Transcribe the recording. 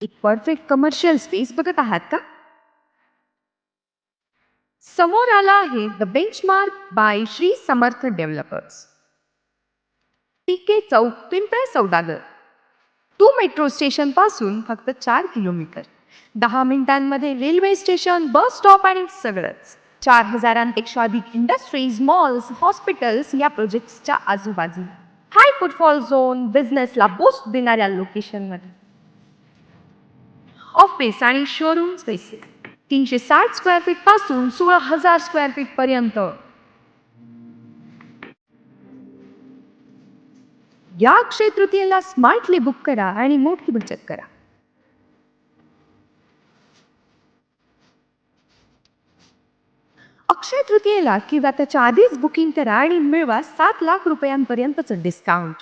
एक perfect commercial space बघत आहात का? समोर आला आहे the benchmark by Shri Samarth developers. TK Chowk, Pimple Saudagar. टू मेट्रो स्टेशन पासून फक्त 4 किलोमीटर. 10 मिनिटांमध्ये रेल्वे स्टेशन, बस स्टॉप आणि सगळंच. 4,000पेक्षा अधिक इंडस्ट्रीज, मॉल्स, हॉस्पिटल्स या प्रोजेक्ट्सच्या आजूबाजूला. हाय फुटफॉल झोन, बिझनेसला बूस्ट देणाऱ्या लोकेशनमध्ये. ऑफिस आणि शोरूम स्पेसेस 360 स्क्वेअर फीट पासून 16,000 स्क्वेअर फीट पर्यंत. या अक्षय तृतीयेला स्मार्टली बुक करा आणि मोठी बचत करा. अक्षय तृतीयेला किंवा त्याच्या आधीच बुकिंग करा आणि मिळवा 7 लाख रुपयांपर्यंतचं डिस्काउंट.